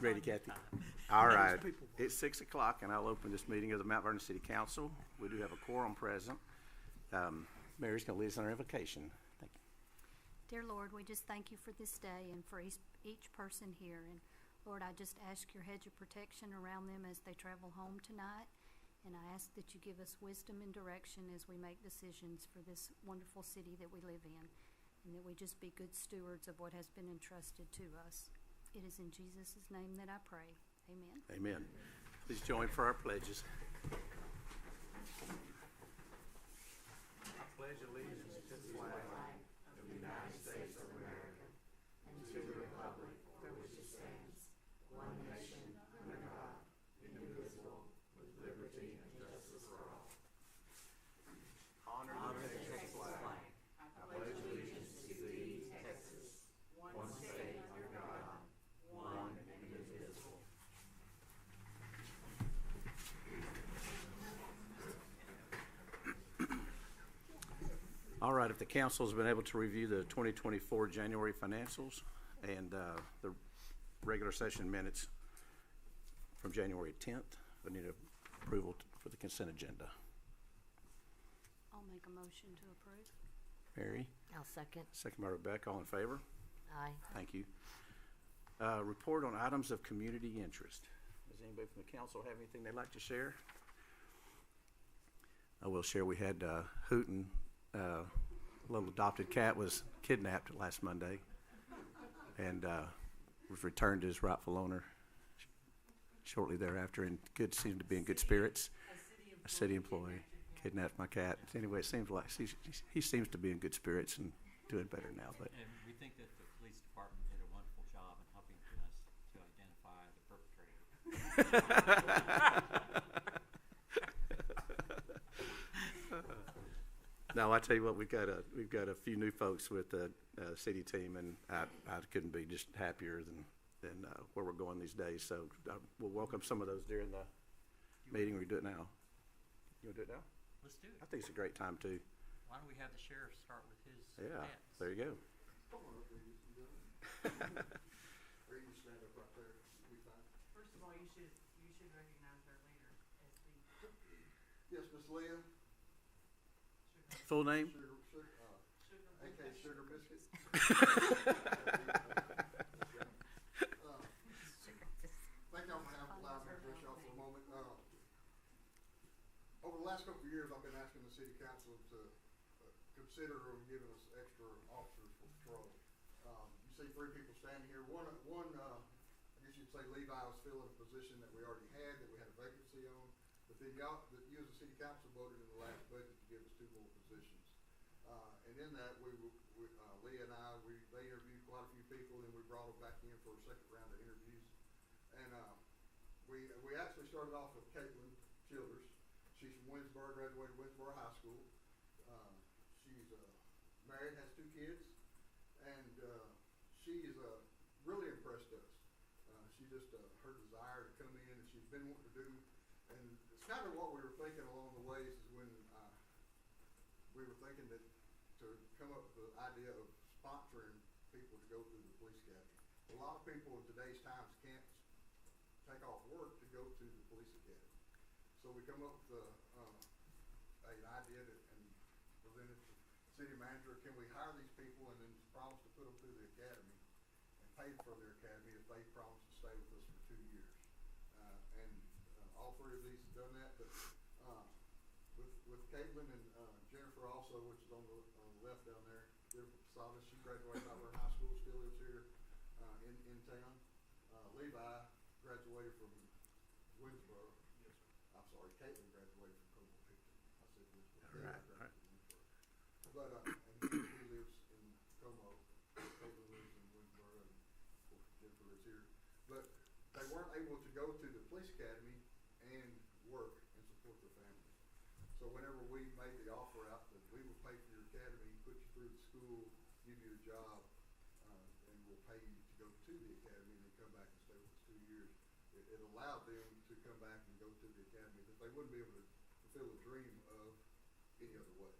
Ready, Kathy? All right. It's 6 o'clock, and I'll open this meeting of the Mount Vernon City Council. We do have a quorum present. Mary's going to lead us on our invocation. Thank you. Dear Lord, we just thank you for this day and for each person here. And Lord, I just ask your hedge of protection around them as they travel home tonight. And I ask that you give us wisdom and direction as we make decisions for this wonderful city that we live in. And that we just be good stewards of what has been entrusted to us. It is in Jesus' name that I pray. Amen. Amen. Please join for our pledges. I pledge allegiance to the flag of the United States of America and to the republic for which it stands, one nation, under God, indivisible, with liberty and justice for all. Honor the Texas flag. I pledge allegiance to thee, Texas, one state under God, one and indivisible. All right, if the council has been able to review the 2024 January financials and the regular session minutes from January 10th, we need approval for the consent agenda. I'll make a motion to approve. Mary? I'll second. Second by Rebecca. All in favor? Aye. Thank you. Report on items of community interest. Does anybody from the council have anything they'd like to share? I will share we had Hooten, little adopted cat, was kidnapped last Monday and was returned to his rightful owner shortly thereafter, and seemed to be in good spirits. A city employee kidnapped my cat. Anyway, it seems like he seems to be in good spirits and doing better now. But and we think that the police department did a wonderful job in helping us to identify the perpetrator. No, I tell you what, we've got a few new folks with the city team, and I couldn't be just happier than where we're going these days. So we'll welcome some of those during the meeting. We do it now. You want to do it now? Let's do it. I think it's a great time too. Why don't we have the sheriff start with his Yeah, pets? there you go. Or you can stand up right there. It'll be fine. First of all, you should recognize our leader as the Yes, Miss Leah. Full name? Sugar AK Sugar Biscuit. Thank y'all for allowing me to address y'all for a moment. Over the last couple of years, I've been asking the city council to consider giving us extra officers for patrol. You see three people standing here. One, I guess you'd say Levi was filling a position that we already had, that we had a vacancy on. But then you as a city council voted in the last budget to give us 2 more positions. And in that, Leah and they interviewed quite a few people, and we brought them back in for a second round of interviews. And we actually started off with Caitlin Childers. She's from Winsboro, graduated Winsboro High School. She's married, has 2 kids, and she's really impressed us. She just, her desire to come in, and she's been wanting to do, and it's kind of what we were thinking along the ways is when we were thinking that to come up with the idea of sponsoring people to go through the police academy. A lot of people in today's times can't take off work to go to the police academy. So we come up with an idea and present it to the city manager. Can we hire these people and then promise to put them through the academy and pay for their academy if they promise to stay with us for 2 years? All 3 of these have done that, but with Caitlin and Jennifer also, which is on the left down there, Jennifer Posadas, she graduated out of her high school, still lives here in town. Levi graduated from Winsboro. Yes, sir. I'm sorry, Caitlin graduated from Como-Picton. I said Winsboro. All right. But and he lives in Como. Caitlin lives in Winsboro, and of course Jennifer lives here. But they weren't able to go to the police academy and work and support their families. So whenever we made the offer out that we will pay for your academy, put you through the school, give you a job, and we'll pay you to go to the academy and then come back and stay with us 2 years, it allowed them to come back and go to the academy that they wouldn't be able to fulfill the dream of any other way.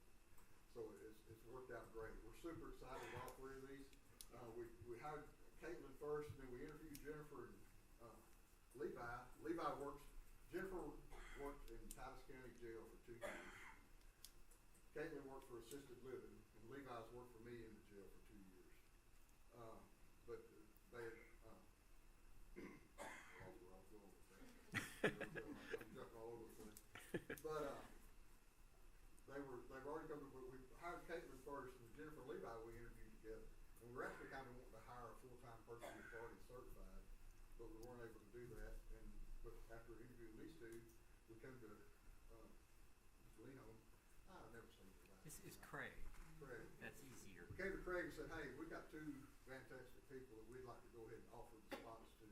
So it's worked out great. We're super excited about all 3 of these. We hired Caitlin first, and then we interviewed Jennifer and Levi works, Jennifer worked in Titus County Jail for 2 years. Caitlin worked for assisted living, and Levi's worked for me in the jail for 2 years. But they, I lost where I was going with that. I'm jumping all over the place. But, they've already come to, we hired Caitlin first, and Jennifer and Levi we interviewed together. And we were actually kind of wanting to hire a full-time person who was already certified, but we weren't able to do that. But after interviewing these two, we come to, Mr. Leno, I've never seen it. This is Craig. Craig. That's easier. We came to Craig and said, hey, we got 2 fantastic people that we'd like to go ahead and offer the spots to.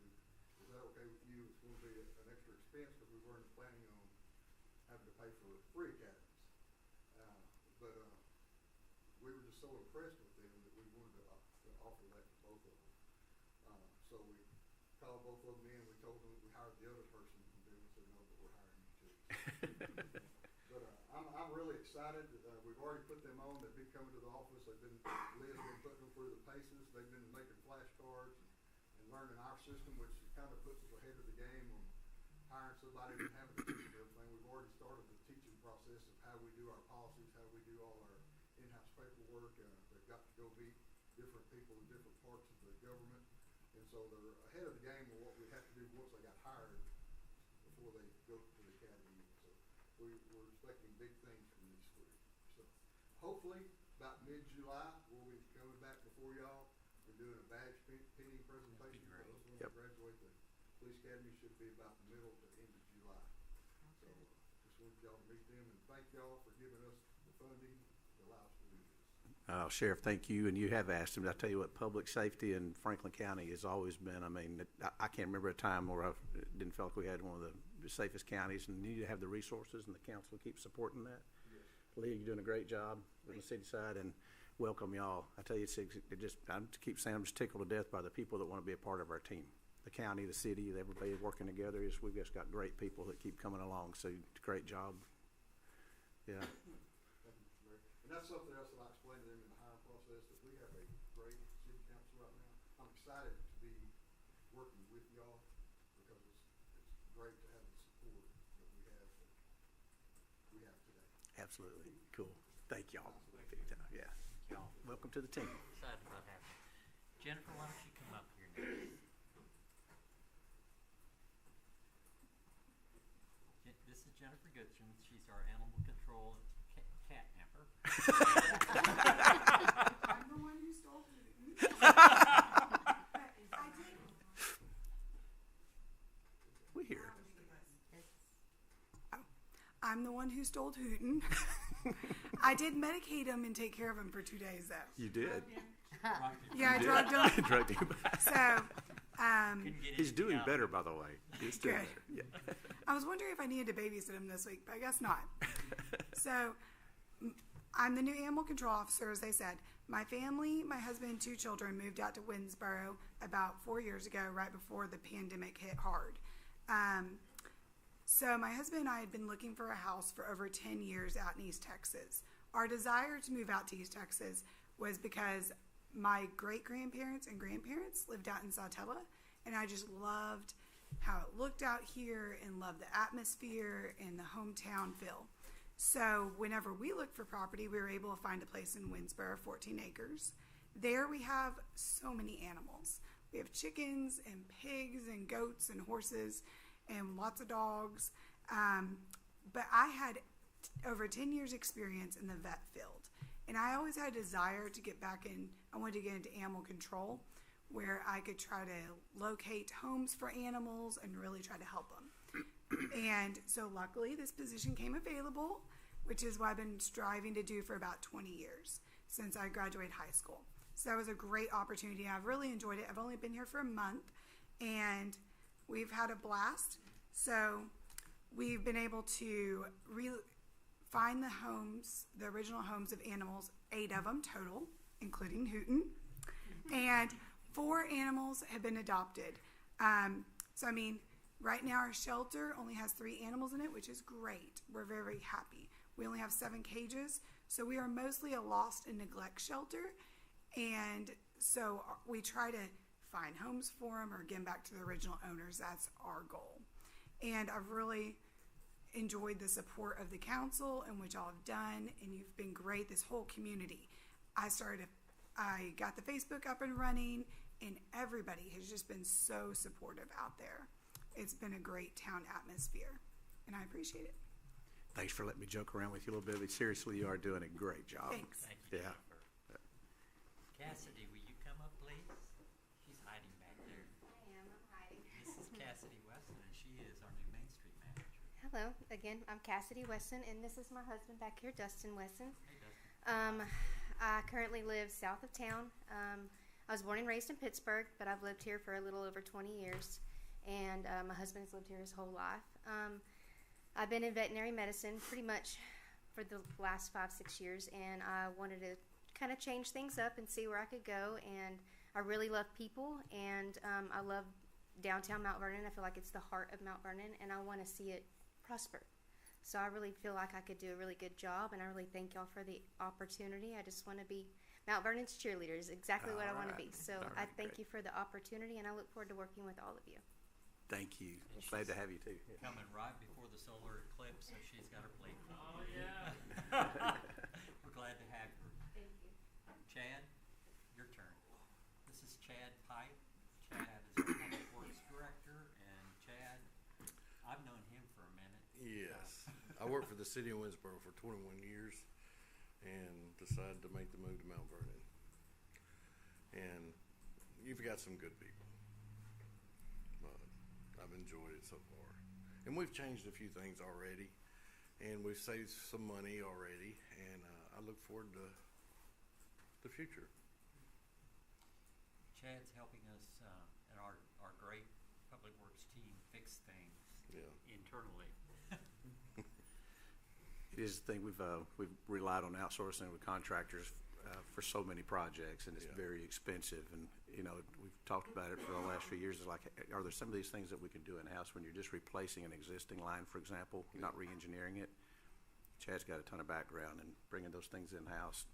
Is that okay with you? It's going to be an extra expense because we weren't planning on having to pay for free academies. But we were just so impressed with them that we wanted to offer that to both of them. So we called both of them in. We told them that we hired the other person, and they said, no, but we're hiring you too. But I'm really excited. We've already put them on. They've been coming to the office. Liz has been putting them through the paces. They've been making flashcards and learning our system, which kind of puts us ahead of the game on hiring somebody and having to teach them everything. We've already started the teaching process of how we do our policies, how we do all our in-house paperwork. They've got to go meet different people in different parts of the government. And so they're ahead of the game on what we have to do once they got hired before they go to the academy. So we're expecting big things from these 3. So hopefully about mid-July we'll be coming back before y'all. We're doing a badge pinning presentation for those ones that graduate. The police academy should be about the middle to end of July. So just want y'all to meet them and thank y'all for giving us the funding to allow us to do this. Sheriff, thank you, and you have asked him. I tell you what, public safety in Franklin County has always been, I mean, I can't remember a time where I didn't feel like we had one of the safest counties, and you need to have the resources, and the council keeps supporting that. Yes. Lee, you're doing a great job on the city side, and welcome y'all. I tell you, I keep saying I'm just tickled to death by the people that want to be a part of our team. The county, the city, everybody working together. We've just got great people that keep coming along, so great job. Yeah. Thank you, Mr. Mayor. And that's something else that I explained to them in the hiring process, that we have a great city council right now. I'm excited to be working with y'all because it's great to have the support that we have today. Absolutely. Cool. Thank y'all. Big time. Yeah. Y'all. Welcome to the team. Excited about having you. Jennifer, why don't you come up here next? This is Jennifer Goodson. She's our animal control cat napper. I'm the one who stole food. We hear. I'm the one who stole Hooten. I did medicate him and take care of him for 2 days, though. You did. Yeah, I drugged him. Drugged him. So, He's doing better, by the way. He's doing Good. better. Yeah. I was wondering if I needed to babysit him this week, but I guess not. So, I'm the new animal control officer, as they said. My family, my husband, 2 children moved out to Winsboro about 4 years ago, right before the pandemic hit hard. So my husband and I had been looking for a house for over 10 years out in East Texas. Our desire to move out to East Texas was because my great-grandparents and grandparents lived out in Satella, and I just loved how it looked out here and loved the atmosphere and the hometown feel. So whenever we looked for property, we were able to find a place in Winsboro, 14 acres. There we have so many animals. We have chickens and pigs and goats and horses and lots of dogs. But I had over 10 years experience in the vet field. And I always had a desire to get back in, I wanted to get into animal control, where I could try to locate homes for animals and really try to help them. And so luckily this position came available, which is what I've been striving to do for about 20 years since I graduated high school. So that was a great opportunity. I've really enjoyed it. I've only been here for a month, and we've had a blast. So we've been able to find the homes, the original homes of animals, 8 of them total, including Hooten, and 4 animals have been adopted. So I mean, right now our shelter only has 3 animals in it, which is great. We're very, very happy. We only have 7 cages, so we are mostly a lost and neglect shelter. And so we try to find homes for them or give them back to the original owners. That's our goal. And I've really enjoyed the support of the council and what y'all have done, and you've been great, this whole community. I got the Facebook up and running, and everybody has just been so supportive out there. It's been a great town atmosphere, and I appreciate it. Thanks for letting me joke around with you a little bit, but seriously, you are doing a great job. Thanks. Thank you, Yeah. Jennifer. Cassidy, will you come up, please? She's hiding back there. I am. I'm hiding. This is Cassidy Weston, and she is our new Main Street manager. Hello. Again, I'm Cassidy Weston, and this is my husband back here, Dustin Weston. Hey, Dustin. I currently live south of town. I was born and raised in Pittsburgh, but I've lived here for a little over 20 years, and my husband's lived here his whole life. I've been in veterinary medicine pretty much for the last 5-6 years, and I wanted to kind of change things up and see where I could go. And I really love people, and I love downtown Mount Vernon. I feel like it's the heart of Mount Vernon, and I want to see it prosper. So I really feel like I could do a really good job, and I really thank y'all for the opportunity. I just want to be Mount Vernon's cheerleader is exactly what I want to be. So All I right, thank great. you for the opportunity, and I look forward to working with all of you. Thank you. And Glad to she's have you too. Yeah. Coming right before the solar eclipse, so she's got her plate full. Oh, yeah. We're glad to have her. Thank you. Chad, your turn. This is Chad Pike. Chad is our Public Works Director, and Chad, I've known him for a minute. Yes. I worked for the city of Winsboro for 21 years and decided to make the move to Mount Vernon. And you've got some good people. But I've enjoyed it so far. And we've changed a few things already. And we've saved some money already. And I look forward to the future. Chad's helping us and our great Public Works team fix things Yeah. internally. It is the thing, we've relied on outsourcing with contractors for so many projects, and it's Yeah. very expensive. And, you know, we've talked about it for the last few years. It's like, are there some of these things that we can do in-house when you're just replacing an existing line, for example, not re-engineering it? Chad's got a ton of background in bringing those things in-house.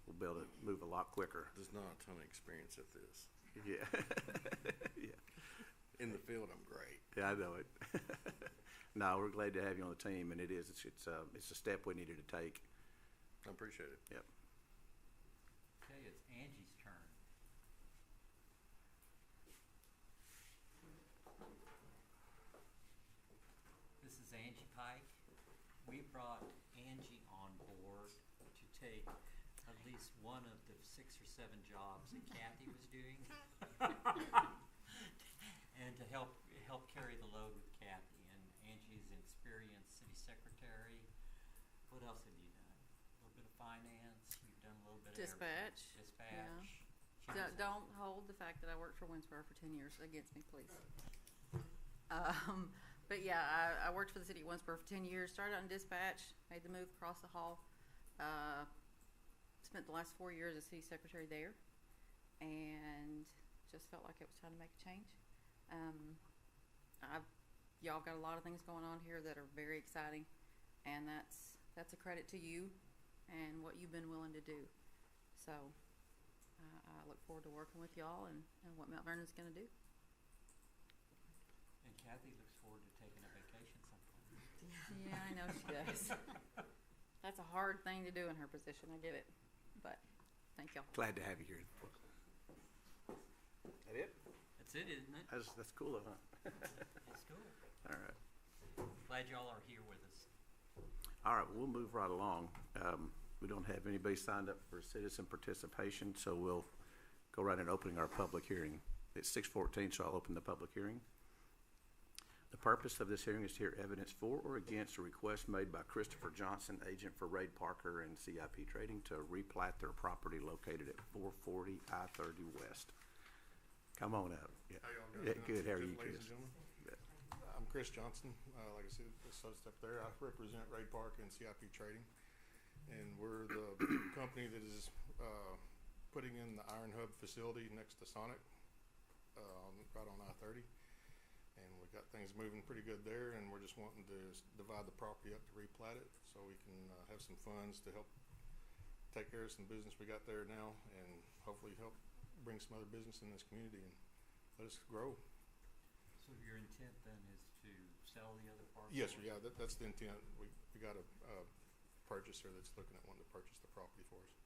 We'll be able to move a lot quicker. There's not a ton of experience at this. Yeah. Yeah. In the field, I'm great. Yeah, I know it. No, we're glad to have you on the team, and it's a step we needed to take. I appreciate it. Yep. Okay, it's Angie's turn. This is Angie Pike. We brought Angie on board to take at least one of the 6 or 7 jobs that Kathy was doing. And to help carry the load with Kathy. And Angie's an experienced city secretary. What else have you done? A little bit of finance. You've done a little bit of Dispatch. everything. Dispatch. She was a- Don't hold the fact that I worked for Winsboro for 10 years against me, please. But yeah, I worked for the city of Winsboro for 10 years, started on dispatch, made the move across the hall, spent the last 4 years as city secretary there, and just felt like it was time to make a change. Y'all got a lot of things going on here that are very exciting, and that's a credit to you and what you've been willing to do. So I look forward to working with y'all and what Mount Vernon's going to do. And Kathy looks forward to taking a vacation sometime. Yeah, I know she does. That's a hard thing to do in her position. I get it, but thank y'all. Glad to have you here. That it? That's it, isn't it? That's cool, huh? It's cool. All right. Glad y'all are here with us. All right, we'll move right along. We don't have anybody signed up for citizen participation, so we'll go right into opening our public hearing. It's 6:14, so I'll open the public hearing. The purpose of this hearing is to hear evidence for or against a request made by Christopher Johnson, agent for Raid Parker and CIP Trading, to replat their property located at 440 I-30 West. Come on up. Yeah. How y'all Yeah, doing? good. How are you, Ladies Chris? and gentlemen. I'm Chris Johnson. Like I said, associate up there. I represent Raid Park and CIP Trading, and we're the company that is putting in the Iron Hub facility next to Sonic, right on I-30. And we got things moving pretty good there, and we're just wanting to divide the property up to replat it so we can have some funds to help take care of some business we got there now, and hopefully help bring some other business in this community and let us grow. So your intent then is to sell the other parcel? Yes, sir, yeah, that's the intent. We got a purchaser that's looking at wanting to purchase the property for us,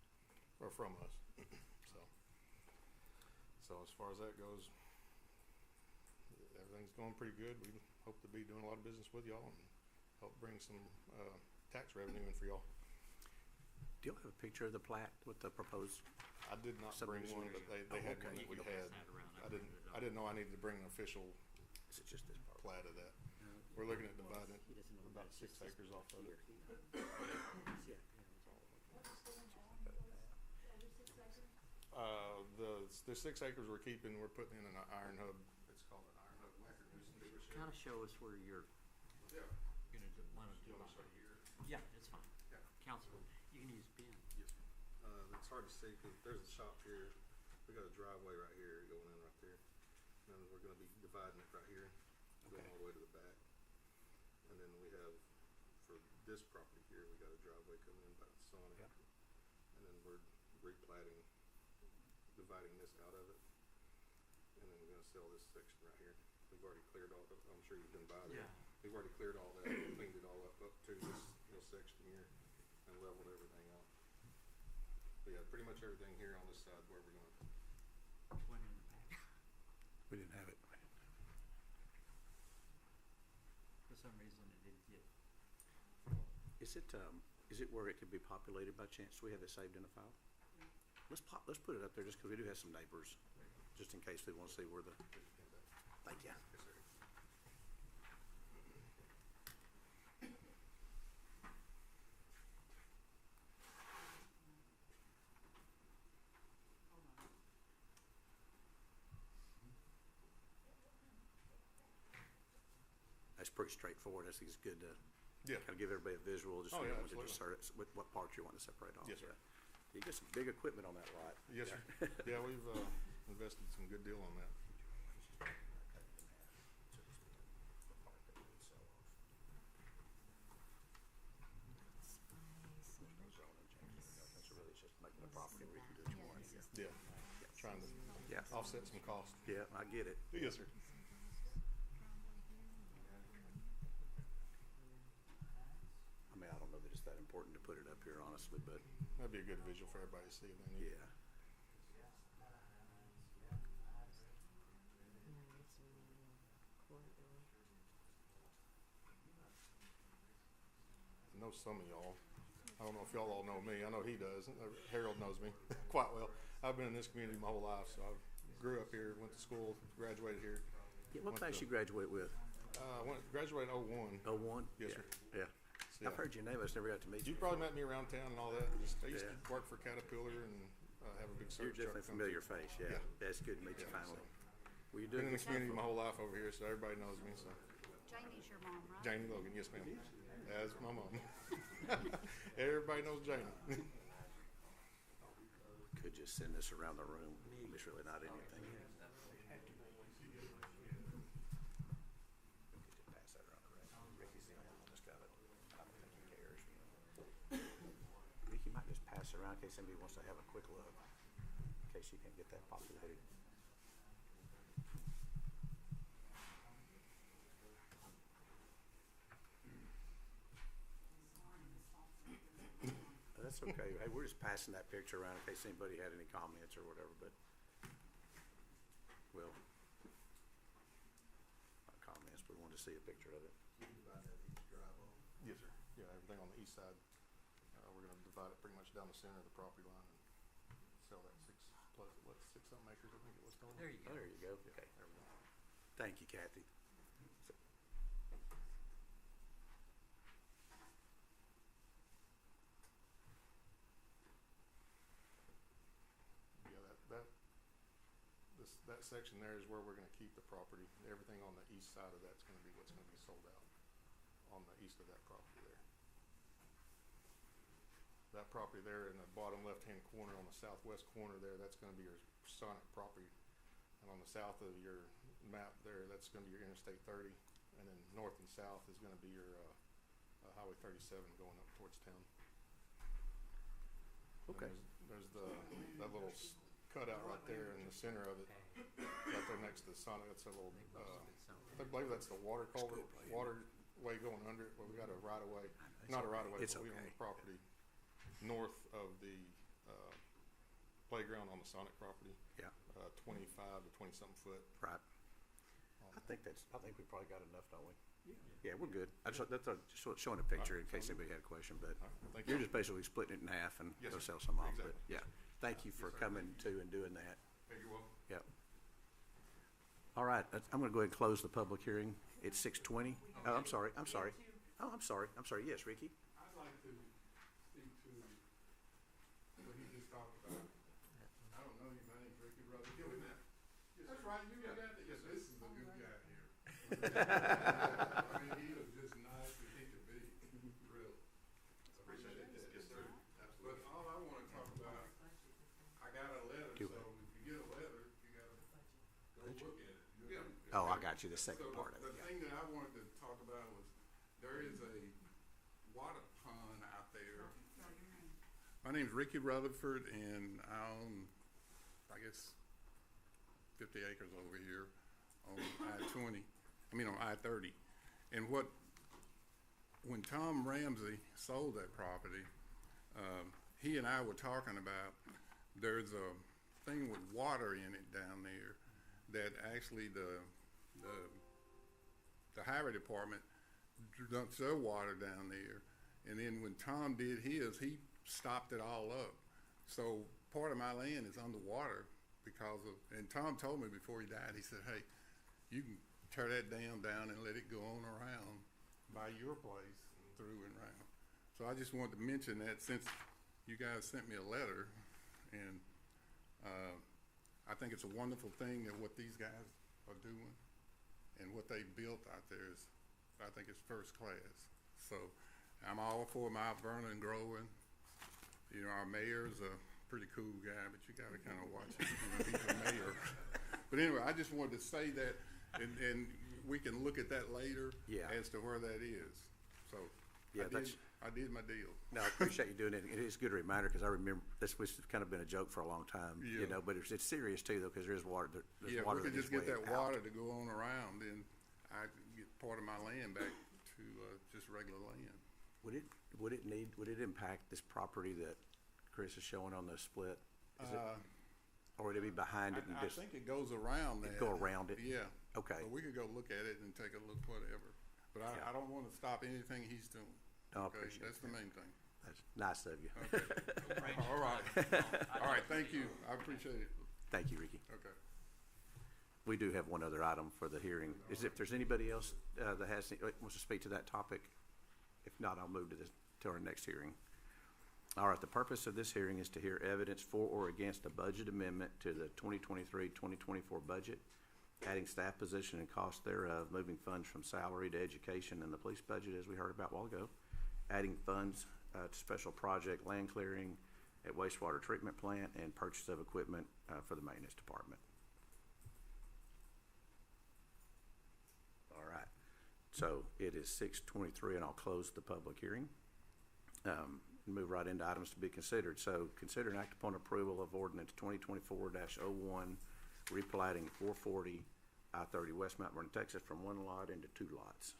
or from us. So as far as that goes, everything's going pretty good. We hope to be doing a lot of business with y'all and help bring some tax revenue in for y'all. Do you have a picture of the plat with the proposed? I did not bring Subdivision. one, but they had okay. one that we You can had. pass that around. I didn't know I needed to bring an official Is it just this part? plat of that. We're looking at dividing it about 6 acres off of it. The 6 acres we're keeping, we're putting in an iron hub. It's called an iron hub micronuisance dealership. Kind of show us where you're Yeah. gonna want to You do. want to start here? Yeah, it's fine. Yeah. Councilman, you can use Ben. Yes, sir. It's hard to see because there's a shop here. We got a driveway right here going in right there. And then we're going to be dividing it right here, going Okay. all the way to the back. And then we have, for this property here, we got a driveway coming in by Sonic. Yep. And then we're replatting, dividing this out of it. And then we're going to sell this section right here. We've already cleared all, I'm sure you've been by there. Yeah. We've already cleared all that, cleaned it all up to this little section here and leveled everything out. But yeah, pretty much everything here on this side where we're going. One in the back. We didn't have it. For some reason, it didn't get. Is it where it could be populated by chance? Do we have it saved in a file? Let's put it up there just because we do have some neighbors, just in case they want to see where the, thank you. Yes, sir. That's pretty straightforward. I think it's good to Yeah. kind of give everybody a visual, just Oh, so yeah, you want to absolutely. just start it with what parts you want to separate off. Yes, sir. You got some big equipment on that lot. Yes, sir. Yeah, we've invested some good deal on that. So really it's just making the property where you can do what you want. Yeah. Trying to Yeah. offset some cost. Yeah, I get it. Yes, sir. I mean, I don't know that it's that important to put it up here, honestly, but That'd be a good visual for everybody to see if they need it. yeah. I know some of y'all. I don't know if y'all all know me. I know he does. Harold knows me quite well. I've been in this community my whole life, so I grew up here, went to school, graduated here. Yeah, what Went class to- you graduate with? Graduated in 01. 01? Yes, Yeah. sir. Yeah. So, I've heard your name, I just never got to meet You you. probably met me around town and all that. I used Yeah. to work for Caterpillar and have a big You're service truck. definitely come familiar through. face, yeah. Yeah. That's good to meet you Yeah, finally. so. Well, you're Been doing in the community my whole life over here, so everybody knows me. So Janie's your mom, right? Janie Logan, yes ma'am. That's my mom. Everybody knows Janie. Could just send this around the room. It's really not anything. Pass that around the room. Ricky's the only one that's got it. I don't think he cares. Ricky might just pass it around in case somebody wants to have a quick look, in case you can't get that populated. That's okay. Hey, we're just passing that picture around in case anybody had any comments or whatever, but, well, not comments, but we wanted to see a picture of it. Yes, sir. Yeah, everything on the east side. We're going to divide it pretty much down the center of the property line and sell that 6 something acres, I think it was called. There you go. There you go. Okay. There we go. Thank you, Kathy. Yeah, that section there is where we're going to keep the property. Everything on the east side of that's going to be what's going to be sold out on the east of that property there. That property there in the bottom left-hand corner on the southwest corner there, that's going to be your Sonic property. And on the south of your map there, that's going to be your Interstate 30. And then north and south is going to be your Highway 37 going up towards town. And Okay. There's that little cutout right there in the center of it, right there next to the Sonic. That's a little, I believe that's the water culvert, waterway going under it, but we got a right of way, not a right of way, It's but we own okay. the property north of the, playground on the Sonic property, Yeah, 25 to 20-something foot. right. I think we probably got enough, don't we? Yeah, we're good. That's just showing a picture in case anybody had a question, but Thank you're you. just basically splitting it in half and Yes, go sir. sell some off, but Exactly. yeah. Thank you for Yes, sir. coming to and doing that. Hey, you're welcome. Yep. All right, I'm gonna go ahead and close the public hearing. It's 6:20. Oh, I'm sorry. Oh, I'm sorry. Yes, Ricky? I'd like to speak to what he just talked about. I don't know you, my name's Ricky Rutherford. Give me that. That's right, you got that? Yes, this is the good guy here. I mean, he was just nice as he could be, really. Appreciate that. Yes, sir. But all I wanna talk about, I got a letter, Do so it. if you get a letter, you gotta go look at it. Oh, I got you, the second So part of the it, yeah. thing that I wanted to talk about was, there is a water pond out there. My name's Ricky Rutherford, and I own, I guess, 50 acres over here on I-30. And when Tom Ramsey sold that property, he and I were talking about, there's a thing with water in it down there that actually the highway department dumps their water down there. And then when Tom did his, he stopped it all up. So part of my land is underwater because of, and Tom told me before he died, he said, hey, you can tear that dam down and let it go on around by your place through and around. So I just wanted to mention that since you guys sent me a letter, and I think it's a wonderful thing that what these guys are doing and what they built out there is, I think it's first class. So I'm all for Mount Vernon growing. You know, our mayor's a pretty cool guy, but you gotta kind of watch him. You know, he's a mayor. But anyway, I just wanted to say that, and we can look at that later Yeah. as to where that is. So Yeah, I did my deal. No, I appreciate you doing it. It is a good reminder, because I remember, this has kind of been a joke for a long time, you Yeah. know, but it's serious too, though, because there's water, there's Yeah, if water we could that just is get way that out. water to go on around, then I could get part of my land back to just regular land. Would it impact this property that Chris is showing on the split? Is it, or would it be behind it and I just, think it goes around that. go around it? Yeah. Okay. But we could go look at it and take a look, whatever. But Yeah. I don't want to stop anything he's doing. No, I Okay, appreciate that's the main thing. That's nice of you. Okay. All right. All right, thank you. I appreciate it. Thank you, Ricky. Okay. We do have one other item for the hearing. Is if there's anybody else that wants to speak to that topic? If not, I'll move to our next hearing. All right, the purpose of this hearing is to hear evidence for or against a budget amendment to the 2023-2024 budget, adding staff position and cost thereof, moving funds from salary to education and the police budget, as we heard about a while ago, adding funds to special project land clearing at wastewater treatment plant, and purchase of equipment for the maintenance department. All right, so it is 6:23, and I'll close the public hearing. Move right into items to be considered. So consider and act upon approval of ordinance 2024-01, replating 440 I-30 West Mount Vernon, Texas, from one lot into two lots.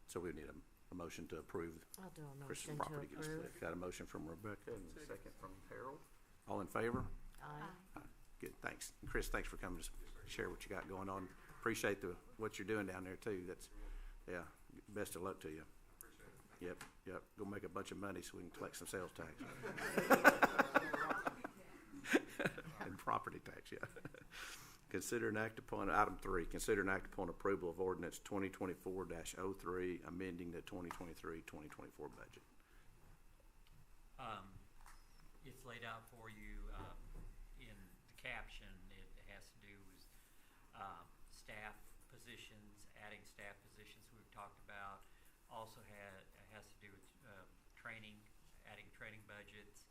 So we need a motion to approve I'll do a Chris's motion to property getting approve. split. Got a motion from Rebecca and a second from Harold. All in favor? Aye. Good, thanks. And Chris, thanks for coming to share what you got going on. Appreciate what you're doing down there too. That's, yeah, best of luck to you. Yep, go make a bunch of money so we can collect some sales tax. And property tax, yeah. Consider and act upon, item 3, consider and act upon approval of ordinance 2024-03, amending the 2023-2024 budget. It's laid out for you in the caption. It has to do with staff positions, adding staff positions we've talked about. Also has to do with training, adding training budgets.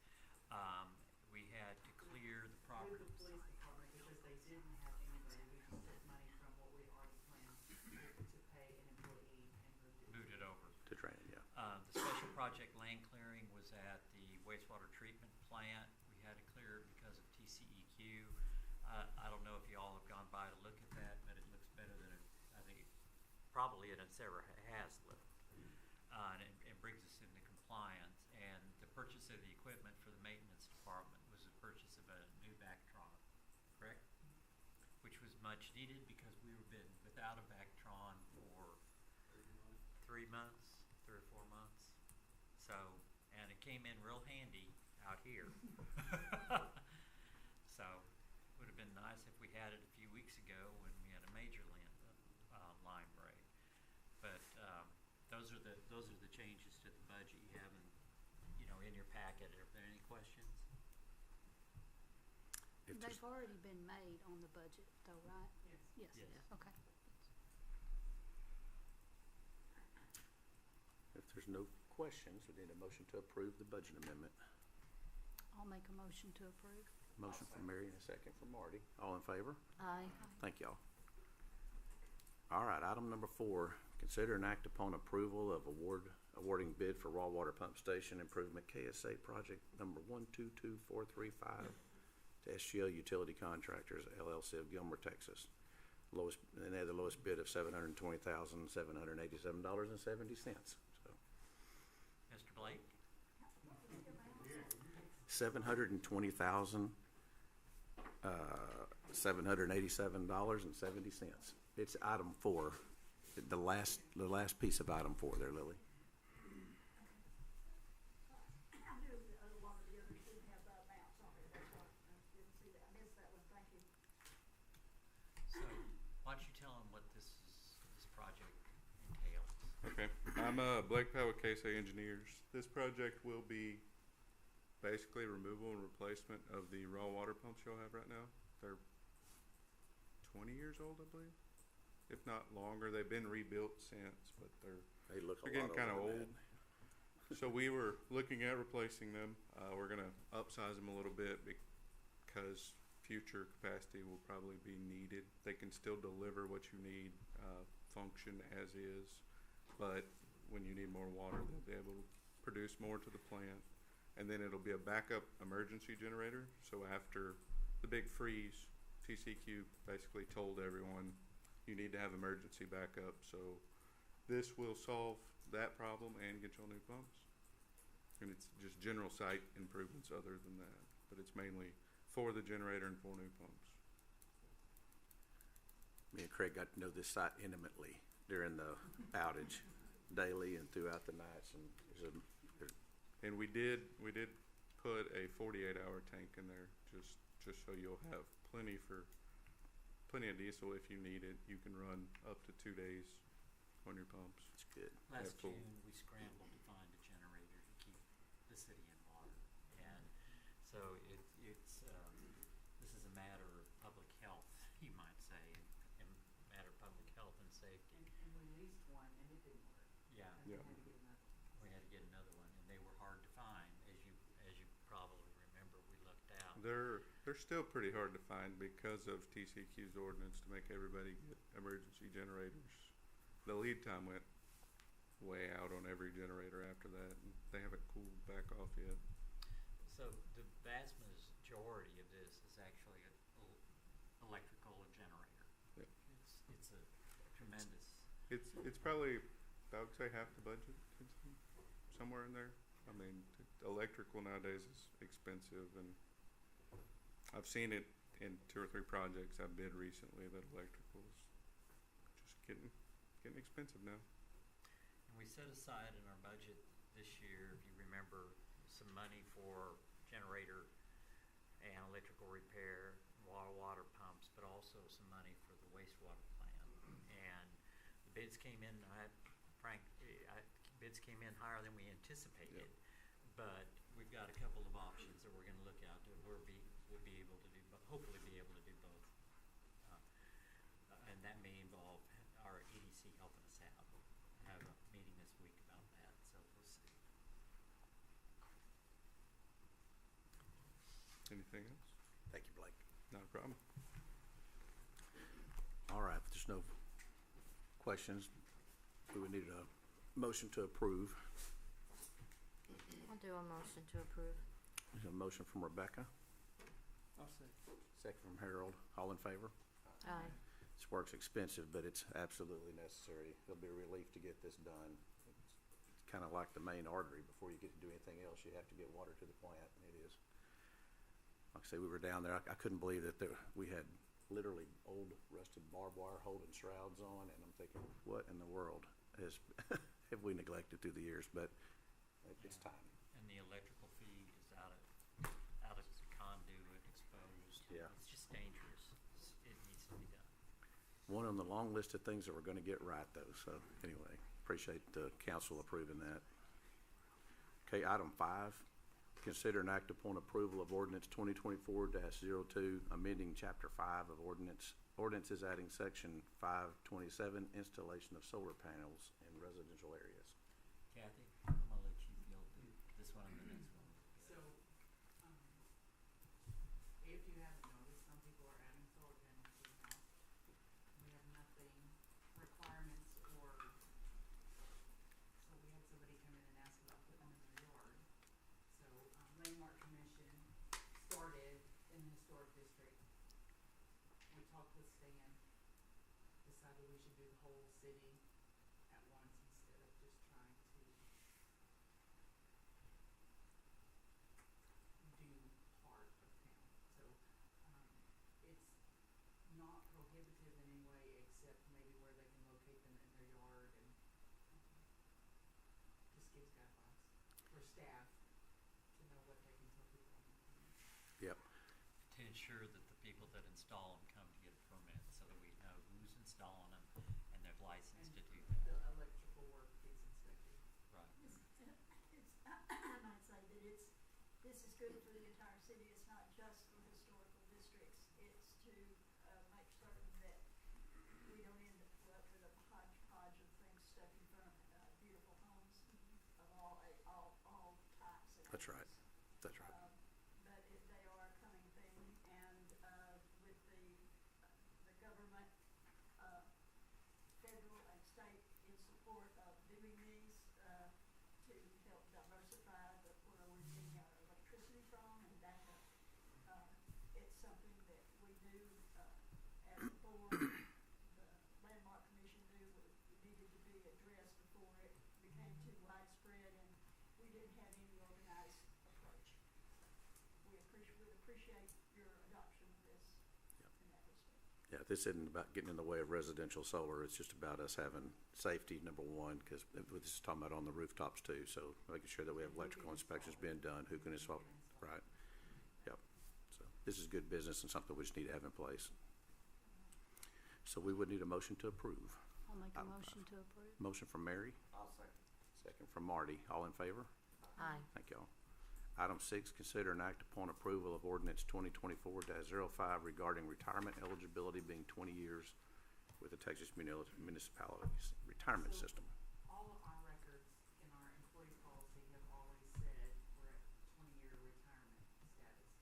We had to clear the property. With the police department, because they didn't have anybody, we just took money from what we already planned to pay an employee and Moved it over. To training, yeah. The special project land clearing was at the wastewater treatment plant. We had to clear it because of TCEQ. I don't know if you all have gone by to look at that, but it looks better than I think probably it's ever has looked. And it brings us into compliance. And the purchase of the equipment for the maintenance department was the purchase of a new Vactron, correct? Which was much needed because we were been without a Vactron for 3 months, 3 or 4 months. So, and it came in real handy out here. So, would have been nice if we had it a few weeks ago when we had a major line break. But those are the changes to the budget you have in your packet. Are there any questions? If there's- They've already been made on the budget though, right? Yes. Yes. Yes. Okay. If there's no questions, we need a motion to approve the budget amendment. I'll make a motion to approve. Motion from Mary and a second from Marty. All in favor? Aye. Thank y'all. All right, item number 4, consider and act upon approval of awarding bid for raw water pump station improvement KSA project number 122435 to SGL Utility Contractors LLC of Gilmer, Texas. And they had the lowest bid of $720,787.70. So Mr. Blake? $720,787.70. It's item 4, the last piece of item 4 there, Lily. I knew that a lot of the others didn't have the amounts on it, that's why I didn't see that, I missed that one, thank you. So, why don't you tell them what this project entails? Okay, I'm Blake Powell with KSA Engineers. This project will be basically removal and replacement of the raw water pumps you'll have right now. They're 20 years old, I believe, if not longer. They've been rebuilt since, but They look a they're getting lot kind of older old. than that. So we were looking at replacing them. We're gonna upsize them a little bit because future capacity will probably be needed. They can still deliver what you need, function as is, but when you need more water, they'll be able to produce more to the plant. And then it'll be a backup emergency generator. So after the big freeze, TCEQ basically told everyone you need to have emergency backup. So this will solve that problem and get you all new pumps. And it's just general site improvements other than that. But it's mainly for the generator and 4 new pumps. Me and Craig got to know this site intimately during the outage, daily and throughout the nights. And And we did put a 48-hour tank in there just so you'll have plenty of diesel if you need it. You can run up to 2 days on your pumps. it's good. Last full. June, we scrambled to find a generator to keep the city in water. And so this is a matter of public health, you might say, and matter of public health and safety. And we leased one and it didn't work. Yeah. And we Yeah. had to get another. We had to get another one, and they were hard to find, as you probably remember. We looked out. They're still pretty hard to find because of TCEQ's ordinance to make everybody get emergency generators. The lead time went way out on every generator after that, and they haven't cooled back off yet. So the vast majority of this is actually an electrical generator. Yeah. It's a tremendous. It's probably, I would say, half the budget, somewhere in there. I mean, electrical nowadays is expensive, and I've seen it in 2 or 3 projects I've bid recently that electrical is just getting expensive now. And we set aside in our budget this year, if you remember, some money for generator and electrical repair, water pumps, but also some money for the wastewater plant. And the bids came in, bids came in higher than we anticipated. But we've got a couple of options that we're gonna look at that we'll be able to do, hopefully be able to do both. And that may involve our EDC helping us out. I have a meeting this week about that, so we'll see. Anything else? Thank you, Blake. Not a problem. All right, if there's no questions, we would need a motion to approve. I'll do a motion to approve. There's a motion from Rebecca. Second from Harold. All in favor? Aye. This work's expensive, but it's absolutely necessary. It'll be a relief to get this done. It's kind of like the main artery. Before you get to do anything else, you have to get water to the plant, and it is. Like I say, we were down there. I couldn't believe that we had literally old rusted barbed wire holding shrouds on, and I'm thinking, what in the world have we neglected through the years? But it's time. And the electrical feed is out of the conduit, exposed. Yeah. It's just dangerous. It needs to be done. One on the long list of things that we're going to get right, though. So anyway, appreciate the council approving that. Okay, item 5, consider an act upon approval of ordinance 2024-02, amending chapter 5 of ordinances adding section 527, installation of solar panels in residential areas. Kathy, I'm gonna let you go through this one and the next one. So, if you haven't noticed, some people are adding solar panels to the house. We have nothing, requirements, or, so we had somebody come in and ask about putting them in their yard. So, Landmark Commission started in the historic district. We talked with Stan, decided we should do the whole city at once instead of just trying to do part of town. So, it's not prohibitive in any way except maybe where they can locate them in their yard and, just gives guidelines for staff to know what they can tell people on the phone. Yep. To ensure that the people that install them come to get a permit so that we know who's installing them and they're licensed to do The that. electrical work gets inspected. Right. I might say that this is good for the entire city. It's not just for historical districts. It's to make certain that we don't end up with a hodgepodge of things stuck in front of beautiful homes of all types and That's right. ages. That's right. But they are a coming thing, and with the government, federal and state in support of doing these to help diversify where we're getting our electricity from and backup. It's something that we do as a board, the Landmark Commission knew it needed to be addressed before it became too widespread and we didn't have any organized approach. We would appreciate your adoption of this in that respect. Yeah, this isn't about getting in the way of residential solar. It's just about us having safety, number one, because this is talking about on the rooftops too. So making sure that we have electrical inspections being done, who can install, right? Yep. So this is good business and something we just need to have in place. So we would need a motion to approve. I'll make a Item motion 5. to approve. Motion from Mary, I'll second. second from Marty. All in favor? Aye. Thank y'all. Item 6, consider an act upon approval of ordinance 2024-05 regarding retirement eligibility being 20 years with the Texas Municipalities Retirement So, System. all of our records in our employee policy have always said we're at 20-year retirement status.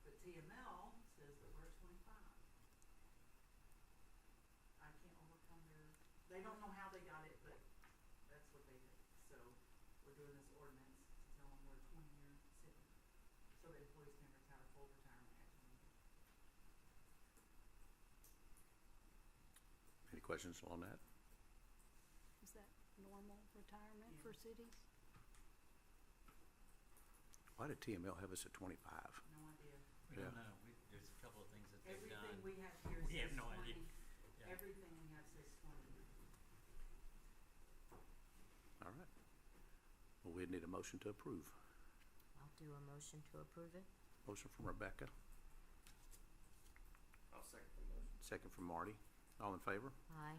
But TML says that we're at 25. I can't overcome they don't know how they got it, but that's what they did. So, we're doing this ordinance to tell them we're 20-year city, so that employees can retire full retirement at 20 years. Any questions on that? Is that normal retirement for cities? Why did TML have us at 25? No idea. We Yeah. don't know. There's a couple of things that they've done. Everything we have here We have says no 20. idea. Yeah. Everything we have says 20. All right. Well, we'd need a motion to approve. I'll do a motion to approve it. Motion from Rebecca, I'll second the motion. second from Marty. All in favor? Aye.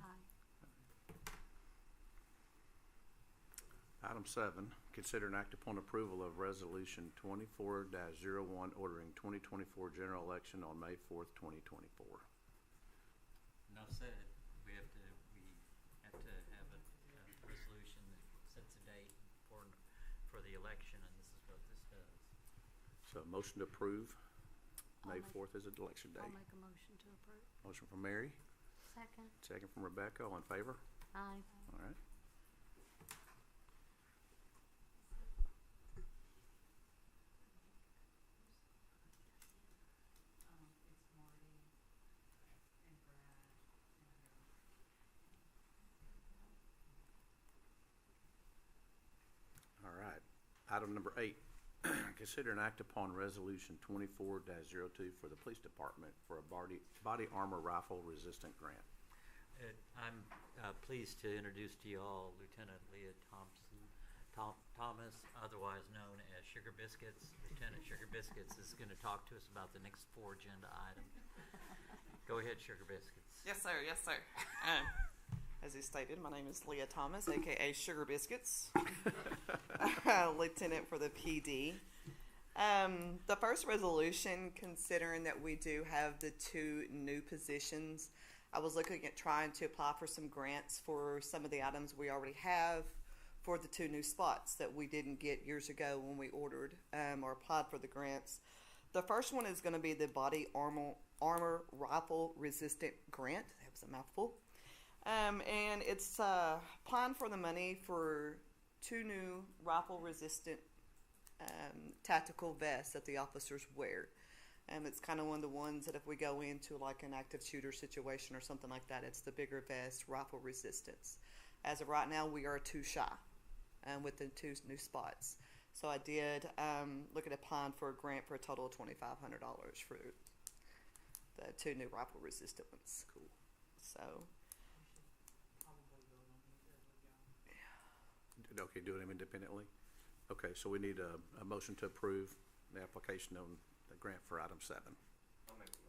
Item 7, consider an act upon approval of resolution 24-01 ordering 2024 general election on May 4th, 2024. Enough said. We have to have a resolution that sets a date for the election, and this is what this does. So motion to approve. May I'll make- 4th is an election day. I'll make a motion to approve. Motion from Mary, Second. second from Rebecca. All in favor? Aye. All right. Item number 8, consider an act upon resolution 24-02 for the police department for a body armor rifle resistant grant. I'm pleased to introduce to you all Lieutenant Leah Thomas, otherwise known as Sugar Biscuits. Lieutenant Sugar Biscuits is going to talk to us about the next 4 agenda items. Go ahead, Sugar Biscuits. Yes, sir. Yes, sir. As he stated, my name is Leah Thomas, aka Sugar Biscuits, lieutenant for the PD. The first resolution, considering that we do have the 2 new positions, I was looking at trying to apply for some grants for some of the items we already have for the 2 new spots that we didn't get years ago when we ordered or applied for the grants. The first one is going to be the body armor rifle resistant grant. That was a mouthful. And it's applying for the money for 2 new rifle resistant tactical vests that the officers wear. It's kind of one of the ones that if we go into like an active shooter situation or something like that, it's the bigger vest, rifle resistance. As of right now, we are 2 shy with the 2 new spots. So I did look at applying for a grant for a total of $2,500 for the 2 new rifle resistant ones. Cool. So, Okay, doing them independently? Okay, so we need a motion to approve the application on the grant for item 7. I'll make the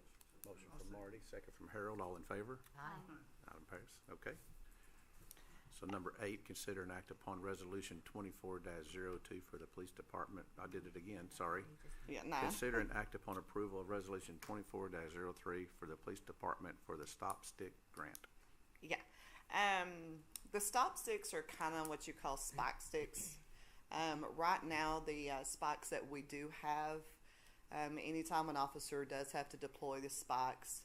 motion. Motion from Marty, second from Harold, all in favor? Aye. Item passed, okay. So number 8, consider an act upon resolution 24-02 for the police department. I did it again, sorry. yeah, 9. Consider an act upon approval of resolution 24-03 for the police department for the Stop Stick grant. Yeah. The stop sticks are kind of what you call spike sticks. Right now, the spikes that we do have, anytime an officer does have to deploy the spikes,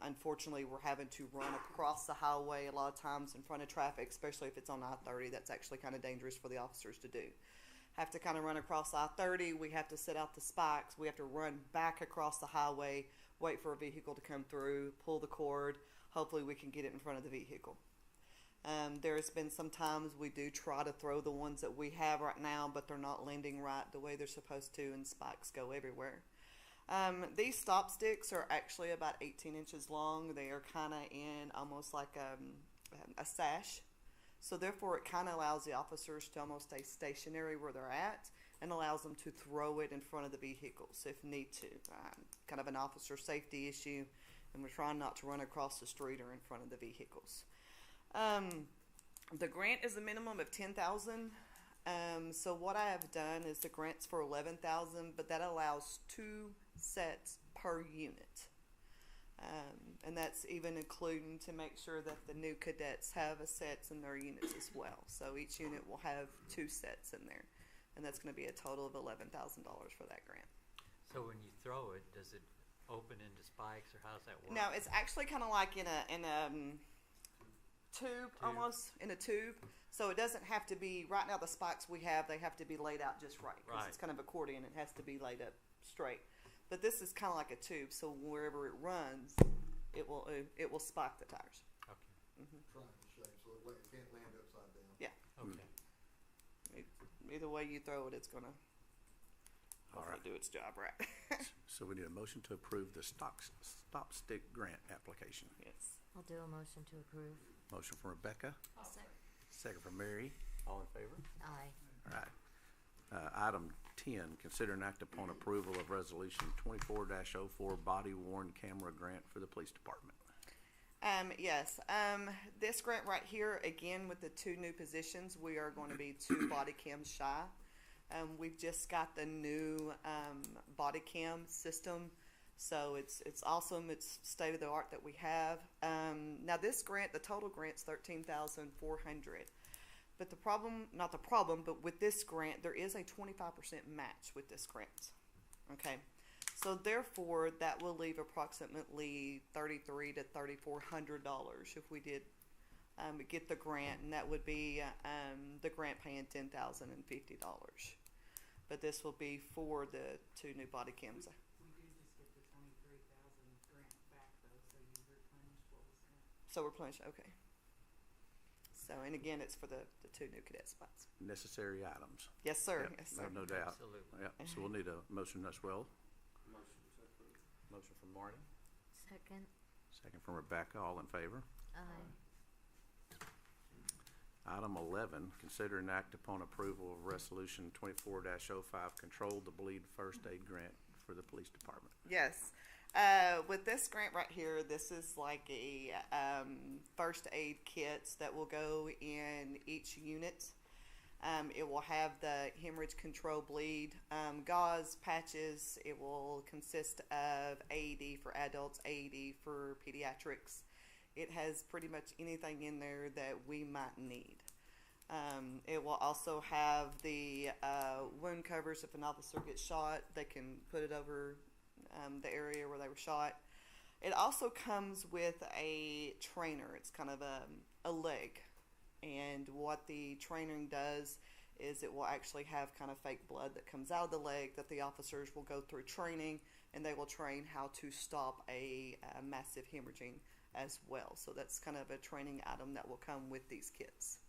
unfortunately, we're having to run across the highway a lot of times in front of traffic, especially if it's on I-30. That's actually kind of dangerous for the officers to do. Have to kind of run across I-30. We have to set out the spikes. We have to run back across the highway, wait for a vehicle to come through, pull the cord. Hopefully, we can get it in front of the vehicle. There's been some times we do try to throw the ones that we have right now, but they're not landing right the way they're supposed to, and spikes go everywhere. These stop sticks are actually about 18 inches long. They are kind of in almost like a sash. So therefore, it kind of allows the officers to almost stay stationary where they're at and allows them to throw it in front of the vehicles if need to. Kind of an officer safety issue, and we're trying not to run across the street or in front of the vehicles. The grant is a minimum of $10,000. So what I have done is the grant's for $11,000, but that allows 2 sets per unit. And that's even including to make sure that the new cadets have a sets in their units as well. So each unit will have 2 sets in there, and that's going to be a total of $11,000 for that grant. So when you throw it, does it open into spikes, or how does that work? No, it's actually kind of like in a tube, almost in a tube. So it doesn't have to be, right now the spikes we have, they have to be laid out just right. Because it's kind of accordion, it has to be laid up straight. But this is kind of like a tube, so wherever it runs, it will spike the tires. Okay. Triangle shape, so it can't land upside down. Yeah. Okay. Either way you throw it, it's going to All right. do its job right. So we need a motion to approve the Stop Stick grant application. Yes. I'll do a motion to approve. Motion from Rebecca, I'll second. second from Mary, all in favor? Aye. All right. Item 10, consider an act upon approval of resolution 24-04 body worn camera grant for the police department. Yes. This grant right here, again, with the 2 new positions, we are going to be 2 body cams shy. We've just got the new body cam system, so it's awesome. It's state of the art that we have. Now this grant, the total grant's $13,400. But the problem, not the problem, but with this grant, there is a 25% match with this grant. Okay, so therefore that will leave approximately $3,300 to $3,400 if we did get the grant, and that would be the grant paying $10,050. But this will be for the 2 new body cams. We do just get the 23,000 grant back though, so you replenish what was spent. So replenish, okay. So, and again, it's for the 2 new cadet spots. Necessary items. Yes, sir. Yep, Yes, sir. No doubt. Absolutely. Yep, so we'll need a motion as well. Motion to approve. Motion from Marty, Second. second from Rebecca, all in favor. Aye. Item 11, consider and act upon approval of resolution 24-05, control the bleed first aid grant for the police department. Yes. With this grant right here, this is like a first aid kits that will go in each unit. It will have the hemorrhage control bleed, gauze, patches. It will consist of AED for adults, AED for pediatrics. It has pretty much anything in there that we might need. It will also have the wound covers. If an officer gets shot, they can put it over the area where they were shot. It also comes with a trainer. It's kind of a leg. And what the training does is it will actually have kind of fake blood that comes out of the leg that the officers will go through training, and they will train how to stop a massive hemorrhaging as well. So that's kind of a training item that will come with these kits.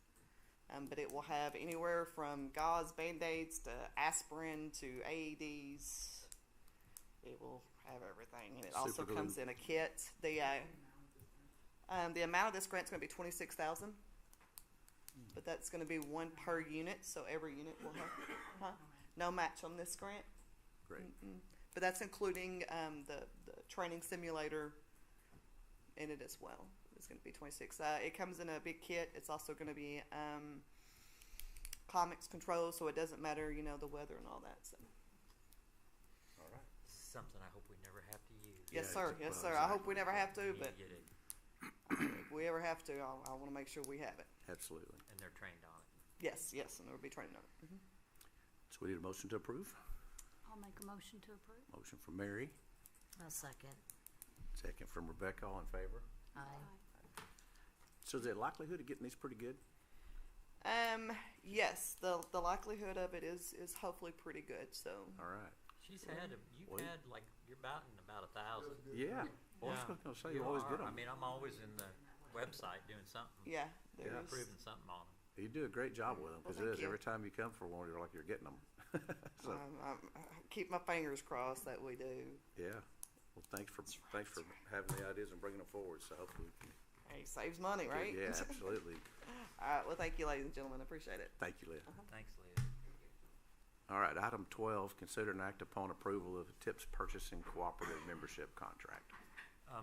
But it will have anywhere from gauze, Band-Aids, to aspirin, to AEDs. It will have everything. And it also Super glue. comes in a kit. The amount of this grant is going to be $26,000. But that's going to be one per unit, so every unit will have no match on this grant. Great. But that's including the training simulator in it as well. It's going to be 26. It comes in a big kit. It's also going to be climax control, so it doesn't matter, the weather and all that. So. All right. Something I hope we never have to use. Yes, Yeah, sir. it's- Yes, well, sir. I hope we never have to, You but get it, if we ever have to, I want to make sure we have it. Absolutely. and they're trained on it. Yes, and there will be training on it. So we need a motion to approve. I'll make a motion to approve. Motion from Mary, I'll second. second from Rebecca, all in favor. Aye. So is the likelihood of getting these pretty good? Yes, the likelihood of it is hopefully pretty good. So All right. She's had, you've Well, had like, you're about 1,000. Yeah. Well, I was going to say, you always get are. them. I mean, I'm always in the website doing something, yeah, there Yeah. is. improving something on them. You do a great job with them, because Well, it thank is, you. every time you come for one, you're like, you're getting them. So, I keep my fingers crossed that we do. yeah. Well, thanks for having the ideas and bringing them forward, so hopefully we can. Hey, saves money, right? Yeah, absolutely. All right. Well, thank you, ladies and gentlemen. I appreciate it. Thank you, Leah. Thanks, Leah. All right, item 12, consider and act upon approval of TIPS Purchasing Cooperative Membership Contract.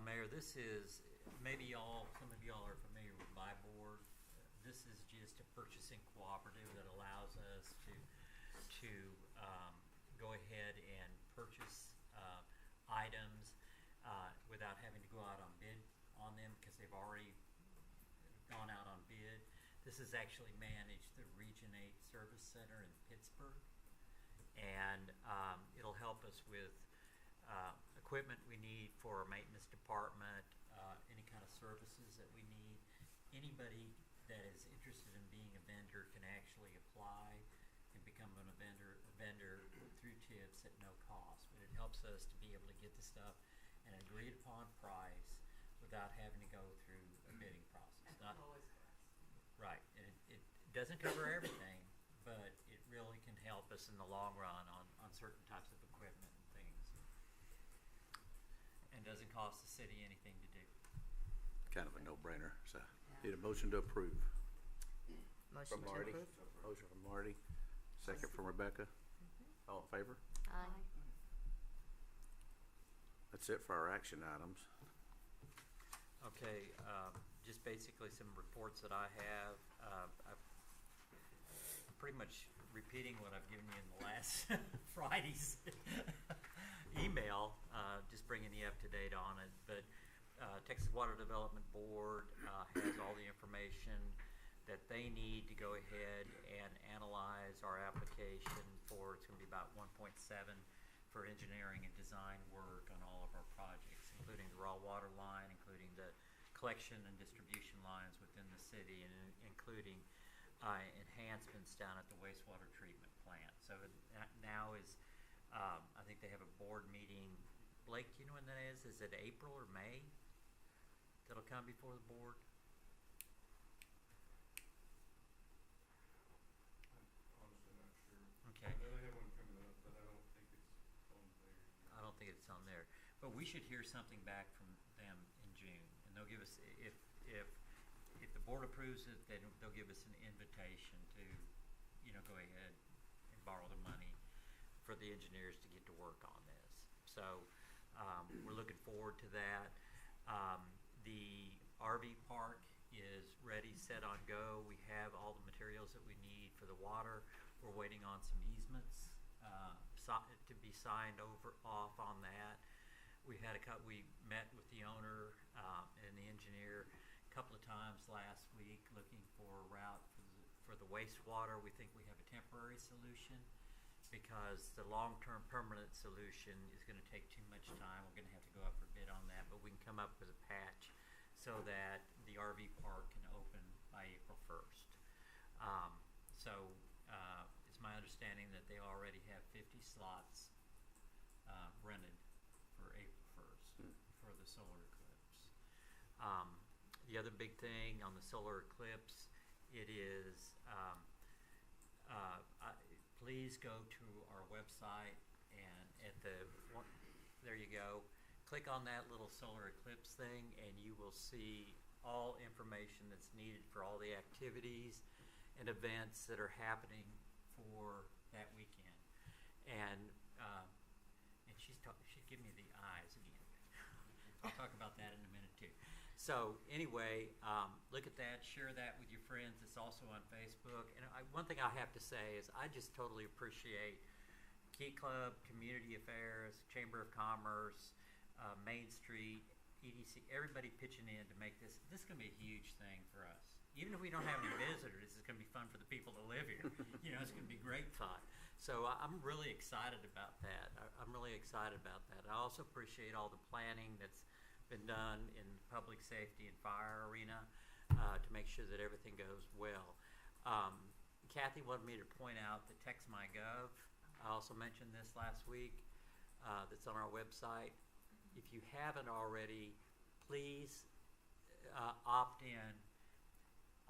Mayor, this is, maybe some of y'all are familiar with Buy Board. This is just a purchasing cooperative that allows us to go ahead and purchase items without having to go out on bid on them because they've already gone out on bid. This is actually managed through Region 8 Service Center in Pittsburgh, and it'll help us with equipment we need for our maintenance department, any kind of services that we need. Anybody that is interested in being a vendor can actually apply and become a vendor through TIPS at no cost. But it helps us to be able to get the stuff at an agreed upon price without having to go through a bidding process. Not right, and it doesn't cover everything, but it really can help us in the long run on certain types of equipment and things. And doesn't cost the city anything to do. Kind of a no-brainer, so need a motion to approve. Motion From to Marty. approve. Motion from Marty, second from Rebecca. All in favor? Aye. That's it for our action items. Okay, just basically some reports that I have. I'm pretty much repeating what I've given you in the last Friday's email, just bringing you up to date on it. But Texas Water Development Board has all the information that they need to go ahead and analyze our application for, it's going to be about 1.7 for engineering and design work on all of our projects, including the raw water line, including the collection and distribution lines within the city, and including enhancements down at the wastewater treatment plant. So that now is, I think they have a board meeting. Blake, do you know when that is? Is it April or May that'll come before the board? updates on there. But we should hear something back from them in June, and they'll give us, if the board approves it, then they'll give us an invitation to, go ahead and borrow the money for the engineers to get to work on this. So, we're looking forward to that. The RV park is ready, set on go. We have all the materials that we need for the water. We're waiting on some easements to be signed off on that. We met with the owner and the engineer a couple of times last week looking for a route for the wastewater. We think we have a temporary solution because the long-term permanent solution is going to take too much time. We're going to have to go up for bid on that, but we can come up with a patch so that the RV park can open by April 1st. It's my understanding that they already have 50 slots rented for April 1st for the solar eclipse. The other big thing on the solar eclipse, it is, please go to our website and there you go. Click on that little solar eclipse thing and you will see all information that's needed for all the activities and events that are happening for that weekend. And she's giving me the eyes again. I'll talk about that in a minute too. So anyway, look at that, share that with your friends. It's also on Facebook. And one thing I have to say is I just totally appreciate Key Club, Community Affairs, Chamber of Commerce, Main Street, EDC, everybody pitching in to make this. This is going to be a huge thing for us. Even if we don't have any visitors, it's going to be fun for the people that live here. It's going to be great fun. So I'm really excited about that. I'm really excited about that. I also appreciate all the planning that's been done in the public safety and fire arena to make sure that everything goes well. Kathy wanted me to point out the TextMyGov. I also mentioned this last week. That's on our website. If you haven't already, please opt in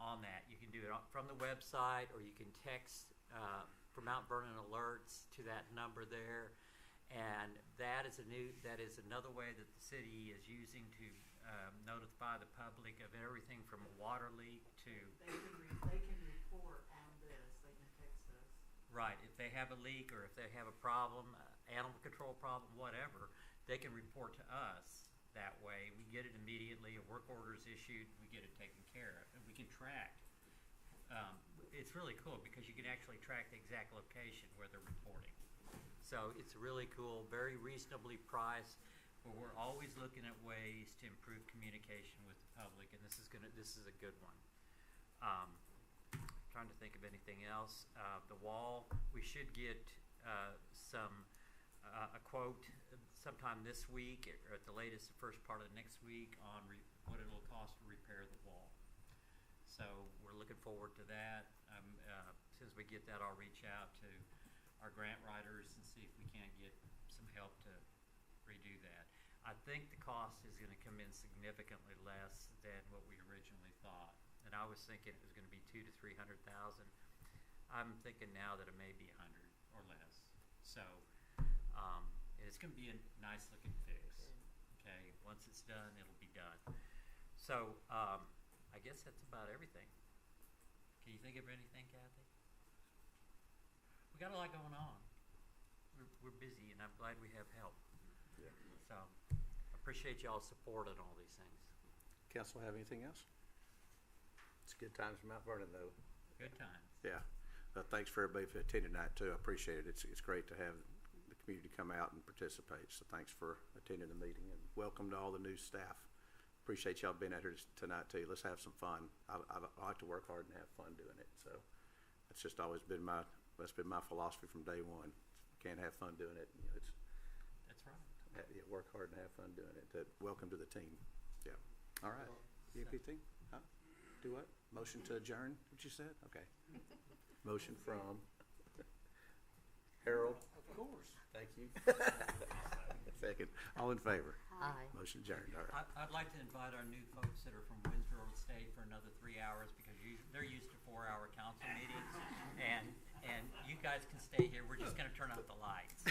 on that. You can do it from the website, or you can text for Mount Vernon alerts to that number there. And that is another way that the city is using to notify the public of everything from a water leak to. They can report on this. They can text us. Right. If they have a leak or if they have a problem, animal control problem, whatever, they can report to us that way. We get it immediately. A work order is issued. We get it taken care of, and we can track. It's really cool because you can actually track the exact location where they're reporting. So it's really cool, very reasonably priced, but we're always looking at ways to improve communication with the public, and this is a good one. Trying to think of anything else. The wall, we should get a quote sometime this week, or at the latest, the first part of next week, on what it'll cost to repair the wall. So we're looking forward to that. As soon as we get that, I'll reach out to our grant writers and see if we can't get some help to redo that. I think the cost is going to come in significantly less than what we originally thought, and I was thinking it was going to be $200,000 to $300,000. I'm thinking now that it may be $100,000 or less. So it's going to be a nice looking fix. Okay, once it's done, it'll be done. So I guess that's about everything. Can you think of anything, Kathy? We got a lot going on. We're busy, and I'm glad we have help. Yeah. So I appreciate y'all's support on all these things. Council have anything else? It's good times in Mount Vernon, though. Good times. Yeah. Thanks for everybody for attending tonight, too. I appreciate it. It's great to have the community come out and participate. So thanks for attending the meeting, and welcome to all the new staff. Appreciate y'all being out here tonight, too. Let's have some fun. I like to work hard and have fun doing it. So that's just always been my philosophy from day one. If you can't have fun doing it, That's right. Yeah, work hard and have fun doing it. Welcome to the team. Yeah. All right. EPT? Huh? Do what? Motion to adjourn, what you said? Okay. Motion from Harold. Of course. Thank you. Second. All in favor? Aye. Motion adjourned. All right. I'd like to invite our new folks that are from Winsboro to stay for another 3 hours because they're used to 4-hour council meetings, and you guys can stay here. We're just going to turn out the lights.